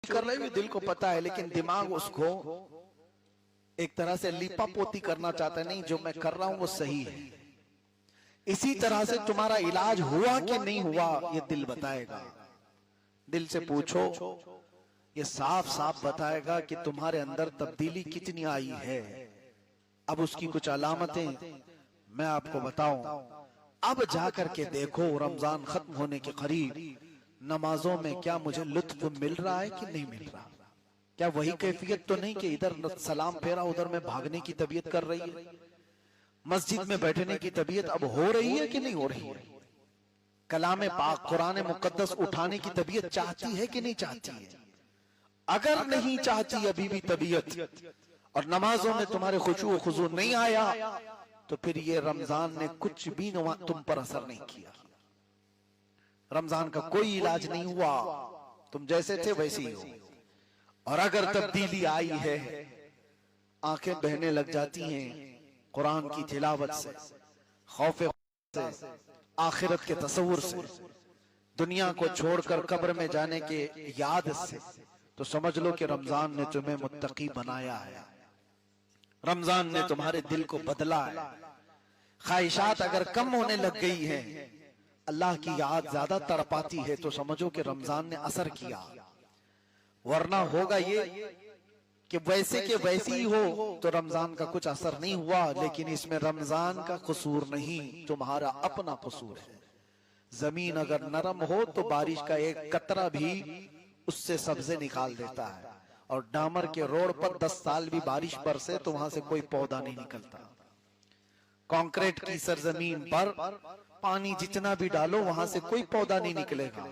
चोरी कर रहे हो दिल को पता है, लेकिन दिमाग उसको एक तरह से लीपा पोती करना चाहता है, नहीं जो मैं कर रहा हूं वो सही है। इसी तरह से तुम्हारा इलाज हुआ कि नहीं हुआ ये दिल बताएगा। दिल से पूछो, ये साफ साफ बताएगा कि तुम्हारे अंदर तब्दीली कितनी आई है। अब उसकी कुछ अलामतें मैं आपको बताऊं, अब जाकर के देखो रमजान खत्म होने के करीब नमाजों में क्या मुझे लुत्फ मिल रहा है कि नहीं मिल रहा। क्या वही कैफियत तो नहीं कि इधर सलाम फेरा उधर में भागने की तबीयत कर रही है। मस्जिद में बैठने की तबीयत अब हो रही है कि नहीं हो रही है। कलाम पाक कुरान मुकद्दस उठाने की तबीयत चाहती है कि नहीं चाहती है। अगर नहीं चाहती अभी भी तबीयत और नमाजों में तुम्हारे खुशू व खुजू नहीं आया, तो फिर ये रमजान ने कुछ भी तुम पर असर नहीं किया। रमजान का कोई इलाज नहीं हुआ, तुम जैसे थे वैसे ही हो। और अगर तब्दीली आई है, आंखें बहने लग जाती हैं कुरान की तिलावत से, खौफ से, आखिरत के तसव्वुर से, दुनिया को छोड़कर कब्र में जाने के याद से, तो समझ लो कि रमजान ने तुम्हें मुत्तकी बनाया है। रमजान ने तुम्हारे दिल को बदला है। ख्वाहिशात अगर कम होने लग गई हैं, अल्लाह की याद ज्यादा तड़पाती है, तो समझो कि रमजान ने असर किया। वरना होगा ये कि वैसे के वैसे ही हो तो रमजान का कुछ असर नहीं हुआ। लेकिन इसमें रमजान का कसूर नहीं, तुम्हारा अपना कसूर है। जमीन अगर नरम हो तो बारिश का एक कतरा भी उससे सब्जे निकाल देता है, और डामर के रोड पर 10 साल भी बारिश बरसे तो वहां से कोई पौधा नहीं निकलता। कंक्रीट की सरजमीन पर पानी जितना भी डालो वहां से कोई पौधा नहीं निकलेगा।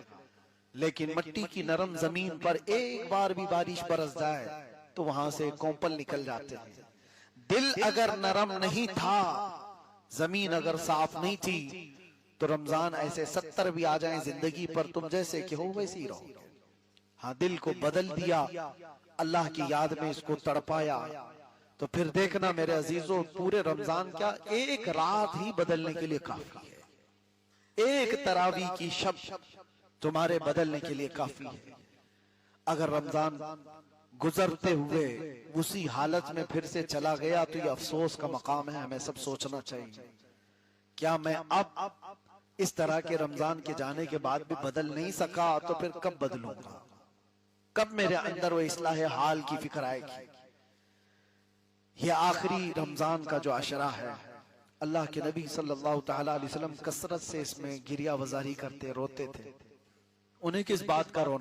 लेकिन मिट्टी की नरम जमीन पर एक बार भी बारिश बरस जाए तो वहां से कोंपल निकल जाते हैं। दिल अगर नरम नहीं था, जमीन अगर साफ नहीं थी, तो रमजान ऐसे 70 भी आ जाएं जिंदगी पर, तुम जैसे कि हो वैसे ही रहोगे। हाँ, दिल को बदल दिया, अल्लाह की याद में इसको तड़पाया, तो फिर देखना मेरे अजीजों, पूरे रमजान क्या एक रात ही बदलने के लिए काफी है। एक तरावी की शब तुम्हारे बदलने के लिए काफी है। अगर रमजान गुजरते हुए उसी हालत में फिर से चला गया तो ये अफसोस का मकाम है। हमें सब सोचना चाहिए, क्या मैं अब इस तरह के रमजान के जाने के बाद भी बदल नहीं सका, तो फिर कब बदलूंगा, कब मेरे अंदर वो इस्लाह हाल की फिक्र आएगी। ये आखिरी रमजान का जो अशरा है, अल्लाह के नबी सल्लल्लाहु तआला अलैहि वसल्लम कसरत से इसमें गिरिया वजारी करते, रोते थे। उन्हें किस बात का रोना